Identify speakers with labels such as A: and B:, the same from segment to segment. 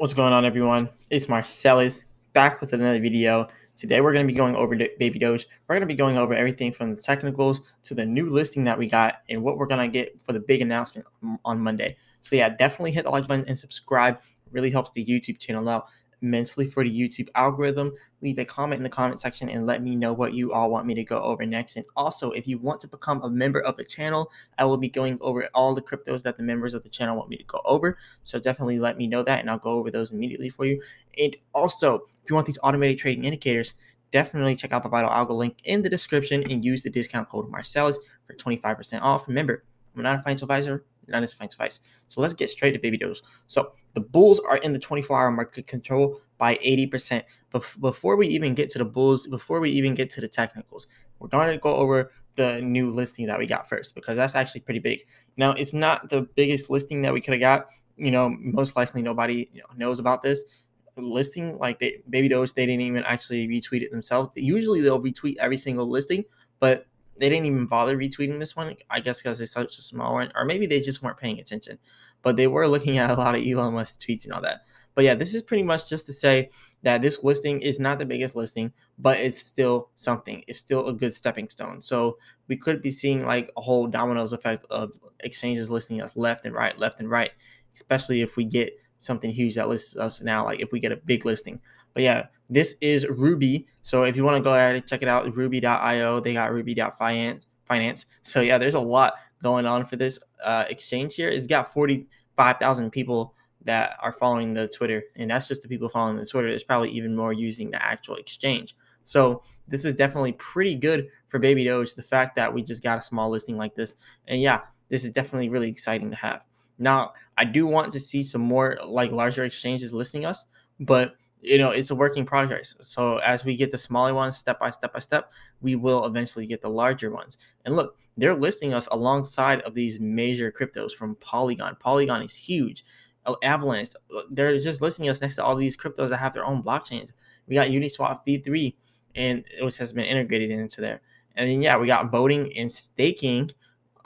A: What's going on, everyone? It's Marsellis back with another video. Today we're going to be going over Baby Doge. We're going to be going over everything from the technicals to the new listing that we got and what we're going to get for the big announcement on Monday. So yeah, definitely hit the like button and subscribe. It really helps the YouTube channel out immensely for the YouTube algorithm. Leave a comment in the comment section and let me know what you all want me to go over next. And also, if you want to become a member of the channel, I will be going over all the cryptos that the members of the channel want me to go over. So definitely let me know that and I'll go over those immediately for you. And also, if you want these automated trading indicators, definitely check out the Vital Algo link in the description and use the discount code Marsellis for 25% off. Remember, I'm not a financial advisor, not a financial advice. So let's get straight to Baby Doge. So the bulls are in the 24-hour market control by 80%. But before we even get to the bulls, before we even get to the technicals, we're going to go over the new listing that we got first, because that's actually pretty big. Now, it's not the biggest listing that we could have got. Most likely nobody knows about this listing. Like Baby Doge, they didn't even actually retweet it themselves. Usually they'll retweet every single listing, but they didn't even bother retweeting this one. I guess because it's such a small one, or maybe they just weren't paying attention. But they were looking at a lot of Elon Musk tweets and all that. But yeah, this is pretty much just to say that this listing is not the biggest listing, but it's still something. It's still a good stepping stone. So we could be seeing like a whole dominoes effect of exchanges listing us left and right, especially if we get something huge that lists us now, like if we get a big listing. But yeah, this is Ruby. So if you want to go ahead and check it out, ruby.io, they got ruby.finance. So yeah, there's a lot going on for this exchange here. It's got 45,000 people that are following the Twitter, and that's just the people following the Twitter. There's probably even more using the actual exchange. So this is definitely pretty good for Baby Doge, the fact that we just got a small listing like this. And yeah, this is definitely really exciting to have. Now, I do want to see some more like larger exchanges listing us, but it's a work in progress. So as we get the smaller ones step by step, we will eventually get the larger ones. And look, they're listing us alongside of these major cryptos from Polygon. Polygon is huge. Avalanche, they're just listing us next to all these cryptos that have their own blockchains. We got Uniswap V3, and which has been integrated into there. And then yeah, we got voting and staking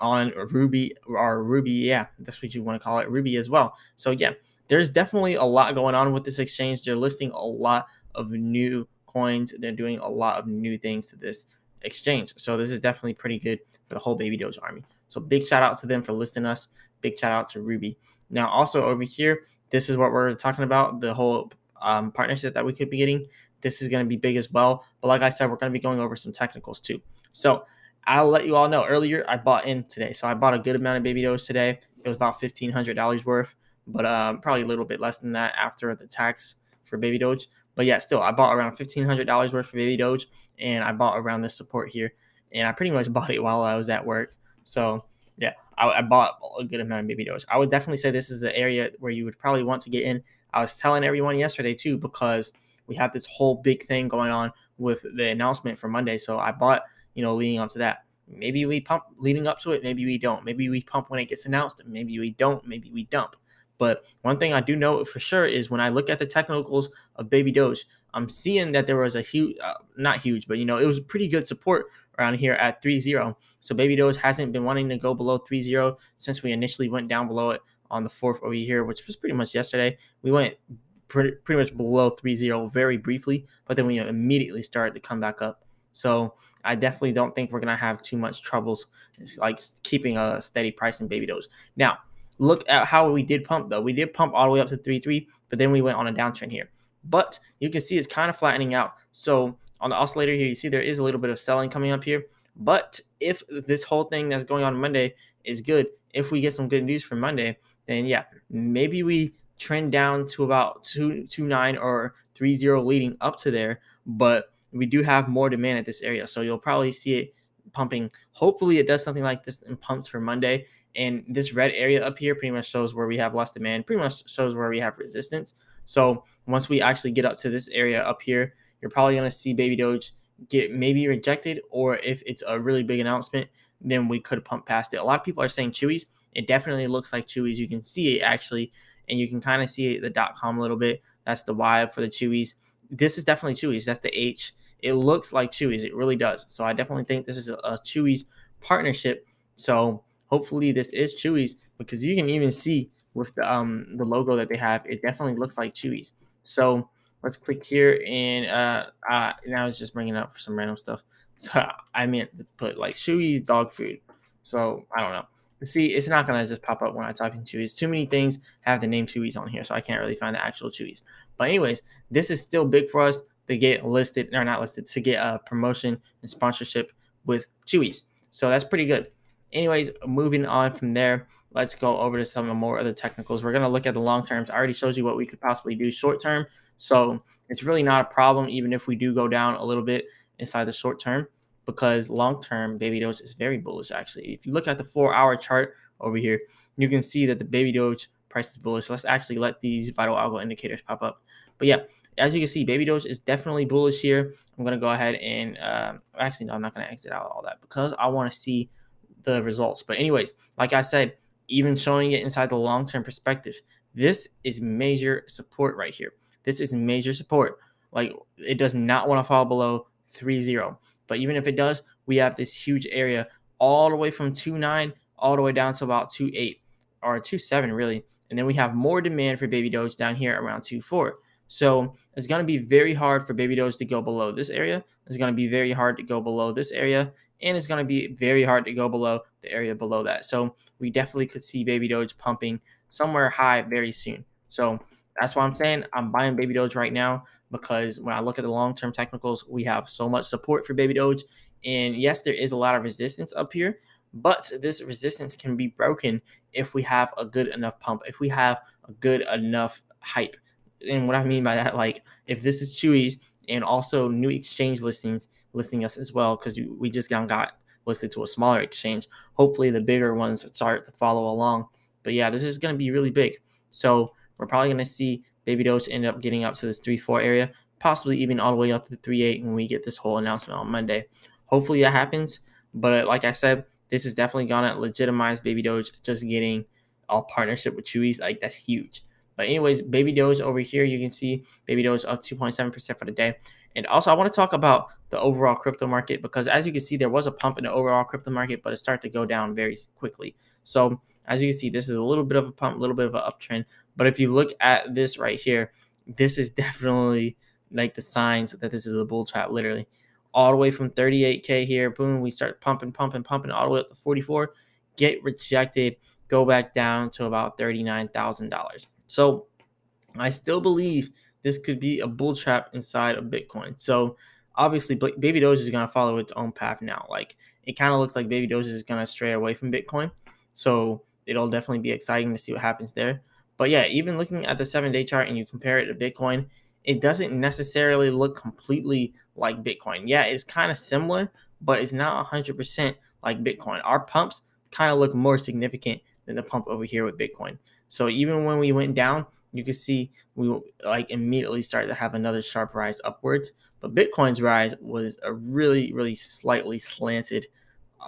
A: on Ruby, or Ruby, yeah, that's what you want to call it, Ruby as well. So yeah, there's definitely a lot going on with this exchange. They're listing a lot of new coins. They're doing a lot of new things to this exchange. So this is definitely pretty good for the whole Baby Doge army. So big shout out to them for listing us. Big shout out to Ruby. Now also over here, this is what we're talking about, the whole partnership that we could be getting. This is going to be big as well. But like I said, we're going to be going over some technicals too. So I'll let you all know. Earlier, I bought in today. So I bought a good amount of Baby Doge today. It was about $1,500 worth, but probably a little bit less than that after the tax for Baby Doge. But yeah, still, I bought around $1,500 worth for Baby Doge, and I bought around this support here. And I pretty much bought it while I was at work. So yeah, I bought a good amount of Baby Doge. I would definitely say this is the area where you would probably want to get in. I was telling everyone yesterday too, because we have this whole big thing going on with the announcement for Monday. So I bought, leading up to that. Maybe we pump leading up to it. Maybe we don't. Maybe we pump when it gets announced. Maybe we don't. Maybe we dump. But one thing I do know for sure is when I look at the technicals of Baby Doge, I'm seeing that there was a huge, not huge, but it was pretty good support around here at 3.0. So Baby Doge hasn't been wanting to go below 3.0 since we initially went down below it on the 4th over here, which was pretty much yesterday. We went pretty much below 3.0 very briefly, but then we immediately started to come back up. So I definitely don't think we're going to have too much troubles. It's like keeping a steady price in Baby Doge. Now, look at how we did pump, though. We did pump all the way up to 3.3, but then we went on a downtrend here. But you can see it's kind of flattening out. So on the oscillator here, you see there is a little bit of selling coming up here. But if this whole thing that's going on Monday is good, if we get some good news for Monday, then yeah, maybe we trend down to about 2.9 or 3.0 leading up to there. But we do have more demand at this area. So you'll probably see it pumping. Hopefully it does something like this and pumps for Monday. And this red area up here pretty much shows where we have less demand, pretty much shows where we have resistance. So once we actually get up to this area up here, you're probably going to see Baby Doge get maybe rejected, or if it's a really big announcement, then we could pump past it. A lot of people are saying Chewies. It definitely looks like Chewies. You can see it actually, and you can kind of see it, the .com a little bit. That's the Y for the Chewies. This is definitely Chewies. That's the H. It looks like Chewies. It really does. So I definitely think this is a Chewies partnership. So hopefully this is Chewies, because you can even see with the logo that they have, it definitely looks like Chewy's. So let's click here, and now it's just bringing up some random stuff. So I meant to put like Chewy's dog food. So I don't know. See, it's not gonna just pop up when I type in Chewy's. Too many things have the name Chewy's on here, so I can't really find the actual Chewy's. But anyways, this is still big for us to get listed, or not listed, to get a promotion and sponsorship with Chewy's. So that's pretty good. Anyways, moving on from there, let's go over to some more other technicals. We're going to look at the long terms. I already showed you what we could possibly do short term. So it's really not a problem, even if we do go down a little bit inside the short term, because long term, Baby Doge is very bullish, actually. If you look at the 4-hour chart over here, you can see that the Baby Doge price is bullish. Let's actually let these vital algo indicators pop up. But yeah, as you can see, Baby Doge is definitely bullish here. I'm going to go ahead and actually, no, I'm not going to exit out all that because I want to see the results. But anyways, like I said, even showing it inside the long-term perspective, this is major support right here. This is major support. Like, it does not want to fall below 3.0. But even if it does, we have this huge area all the way from 2.9 all the way down to about 2.8 or 2.7 really. And then we have more demand for Baby Doge down here around 2.4. So it's going to be very hard for Baby Doge to go below this area. It's going to be very hard to go below this area. And it's going to be very hard to go below the area below that. So we definitely could see Baby Doge pumping somewhere high very soon. So that's why I'm saying I'm buying Baby Doge right now, because when I look at the long-term technicals, we have so much support for Baby Doge. And yes, there is a lot of resistance up here, but this resistance can be broken if we have a good enough pump, if we have a good enough hype. And what I mean by that, like if this is Chewy's and also new exchange listings listing us as well, because we just got listed to a smaller exchange. Hopefully the bigger ones start to follow along. But yeah, this is going to be really big. So we're probably going to see Baby Doge end up getting up to this 3.4 area, possibly even all the way up to 3.8 when we get this whole announcement on Monday. Hopefully that happens. But like I said, this is definitely going to legitimize Baby Doge just getting a partnership with Chewy's. Like, that's huge. But anyways, Baby Doge over here, you can see Baby Doge up 2.7% for the day. And also, I want to talk about the overall crypto market, because as you can see, there was a pump in the overall crypto market, but it started to go down very quickly. So as you can see, this is a little bit of a pump, a little bit of an uptrend. But if you look at this right here, this is definitely like the signs that this is a bull trap, literally. All the way from 38K here, boom, we start pumping all the way up to 44, get rejected, go back down to about $39,000. So I still believe this could be a bull trap inside of Bitcoin. So obviously, Baby Doge is going to follow its own path now. Like, it kind of looks like Baby Doge is going to stray away from Bitcoin. So it'll definitely be exciting to see what happens there. But yeah, even looking at the 7-day chart and you compare it to Bitcoin, it doesn't necessarily look completely like Bitcoin. Yeah, it's kind of similar, but it's not 100% like Bitcoin. Our pumps kind of look more significant than the pump over here with Bitcoin. So even when we went down, you can see we like immediately started to have another sharp rise upwards. But Bitcoin's rise was a really, really slightly slanted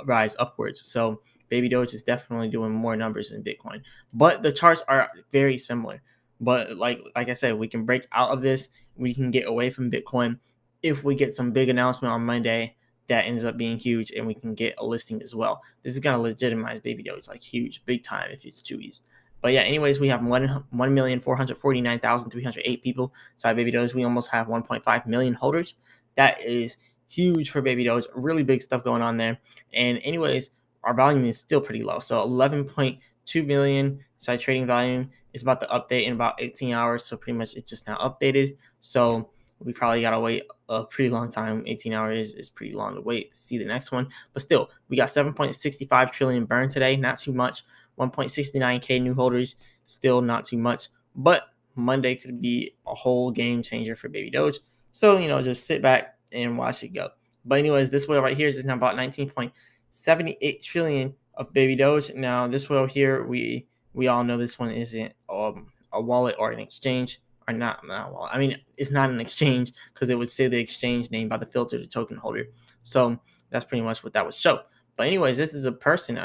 A: rise upwards. So Baby Doge is definitely doing more numbers than Bitcoin. But the charts are very similar. But like I said, we can break out of this. We can get away from Bitcoin if we get some big announcement on Monday that ends up being huge, and we can get a listing as well. This is going to legitimize Baby Doge, like huge, big time if it's Chewy's. But yeah, anyways, we have 1,449,308 people inside Baby Doge. We almost have 1.5 million holders. That is huge for Baby Doge. Really big stuff going on there. And anyways, our volume is still pretty low. So 11.2 million inside trading volume is about to update in about 18 hours. So pretty much it's just now updated. So we probably got to wait a pretty long time. 18 hours is pretty long to wait to see the next one. But still, we got 7.65 trillion burn today. Not too much. 1.69K new holders, still not too much. But Monday could be a whole game changer for Baby Doge. So, just sit back and watch it go. But anyways, this whale right here is now about 19.78 trillion of Baby Doge. Now, this whale here, we all know this one isn't a wallet or an exchange. Or not a wallet. I mean, it's not an exchange because it would say the exchange name by the filter to token holder. So that's pretty much what that would show. But anyways, this is a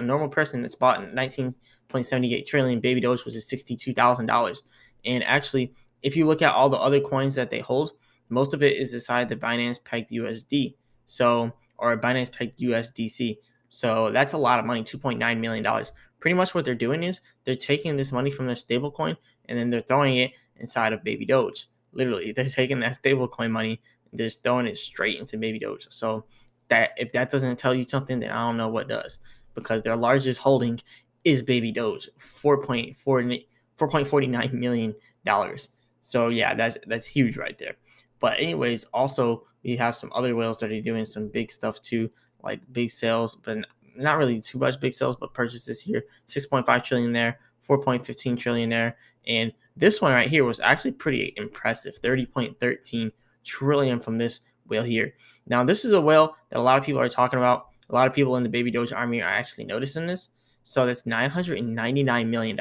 A: normal person that's bought 19.78 trillion Baby Doge, which is $62,000. And actually, if you look at all the other coins that they hold, most of it is inside the Binance pegged USD. So, or Binance pegged USDC. So that's a lot of money, $2.9 million pretty much what they're doing is they're taking this money from their stablecoin and then they're throwing it inside of Baby Doge. Literally, they're taking that stablecoin money, they're just throwing it straight into Baby Doge. So that if that doesn't tell you something, then I don't know what does, because their largest holding is Baby Doge, 4.49 million dollars. So yeah, that's huge right there. But anyways, also we have some other whales that are doing some big stuff too, like big sales, but not really too much big sales, but purchases here. 6.5 trillion there, 4.15 trillion there, and this one right here was actually pretty impressive. 30.13 trillion from this whale here. Now this is a whale that a lot of people are talking about. A lot of people in the Baby Doge army are actually noticing this. So that's $999 million.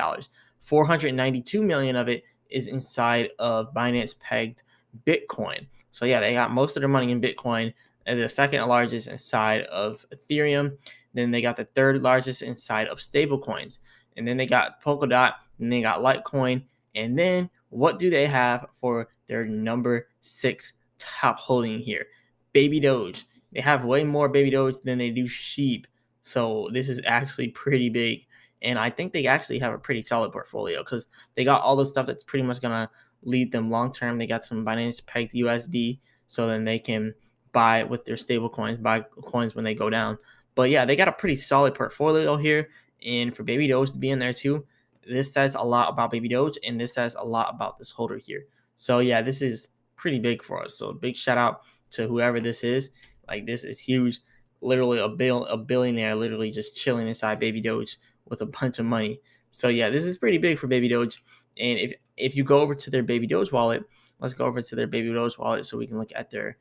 A: 492 million of it is inside of Binance pegged Bitcoin. So yeah, they got most of their money in Bitcoin, and the second largest inside of Ethereum. Then they got the third largest inside of stablecoins. And then they got Polkadot, and they got Litecoin. And then what do they have for their number 6 top holding here? Baby Doge. They have way more Baby Doge than they do sheep. So this is actually pretty big. And I think they actually have a pretty solid portfolio because they got all the stuff that's pretty much going to lead them long term. They got some Binance pegged USD, so then they can buy with their stable coins, buy coins when they go down. But yeah, they got a pretty solid portfolio here. And for Baby Doge to be in there too, this says a lot about Baby Doge, and this says a lot about this holder here. So yeah, this is pretty big for us. So big shout out to whoever this is. Like, this is huge. Literally a billionaire literally just chilling inside Baby Doge with a bunch of money. So yeah, this is pretty big for Baby Doge. And if you go over to their Baby Doge wallet, let's go over to their Baby Doge wallet so we can look at their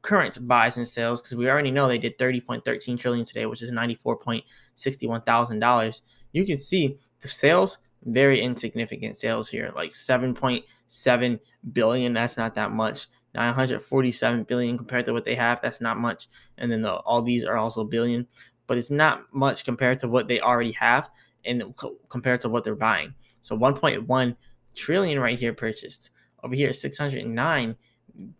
A: current buys and sales, because we already know they did 30.13 trillion today, which is $94.61 thousand dollars. You can see the sales, very insignificant sales here, like 7.7 billion. That's not that much. 947 billion compared to what they have, that's not much. And then all these are also billion, but it's not much compared to what they already have and compared to what they're buying. So 1.1 trillion right here purchased. Over here, 609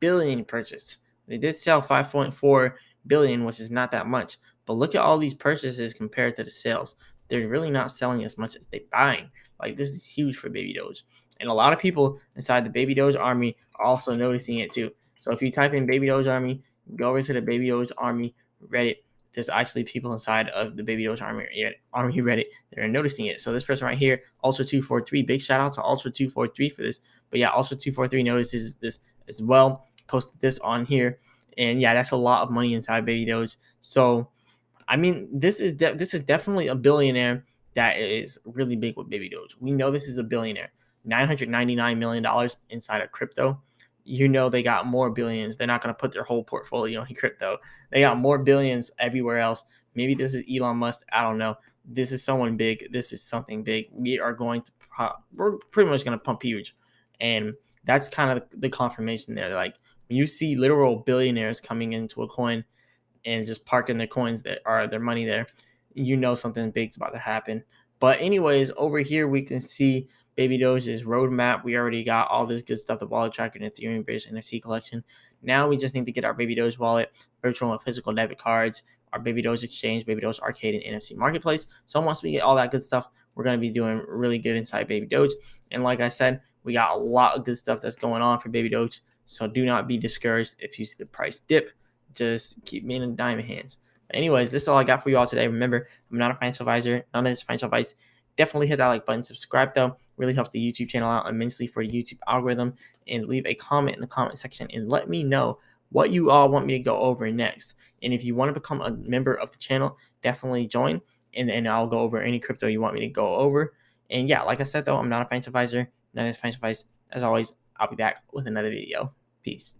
A: billion purchased. They did sell 5.4 billion, which is not that much. But look at all these purchases compared to the sales. They're really not selling as much as they're buying. Like, this is huge for Baby Doge. And a lot of people inside the Baby Doge army are also noticing it too. So if you type in Baby Doge army, go over to the Baby Doge army Reddit. There's actually people inside of the Baby Doge army Reddit that are noticing it. So this person right here, Ultra243, big shout out to Ultra243 for this. But yeah, Ultra243 notices this as well. Posted this on here, and yeah, that's a lot of money inside Baby Doge. So I mean, this is definitely a billionaire that is really big with Baby Doge. We know this is a billionaire. $999 million inside of crypto. You know they got more billions. They're not going to put their whole portfolio in crypto. They got more billions everywhere else. Maybe this is Elon Musk. I don't know. This is someone big. This is something big. We're pretty much going to pump huge. And that's kind of the confirmation there. Like, when you see literal billionaires coming into a coin and just parking their coins that are their money there, you know something big's about to happen. But anyways, over here we can see Baby Doge's roadmap. We already got all this good stuff, the wallet tracker and Ethereum based NFT collection. Now we just need to get our Baby Doge wallet, virtual and physical debit cards, our Baby Doge exchange, Baby Doge arcade, and NFC marketplace. So once we get all that good stuff, we're going to be doing really good inside Baby Doge. And like I said, we got a lot of good stuff that's going on for Baby Doge. So do not be discouraged if you see the price dip. Just keep me in the diamond hands. But anyways, this is all I got for you all today. Remember, I'm not a financial advisor. None of this financial advice. Definitely hit that like button. Subscribe, though. Really helps the YouTube channel out immensely for the YouTube algorithm. And leave a comment in the comment section and let me know what you all want me to go over next. And if you want to become a member of the channel, definitely join. And I'll go over any crypto you want me to go over. And yeah, like I said, though, I'm not a financial advisor. None of this financial advice. As always, I'll be back with another video. Peace.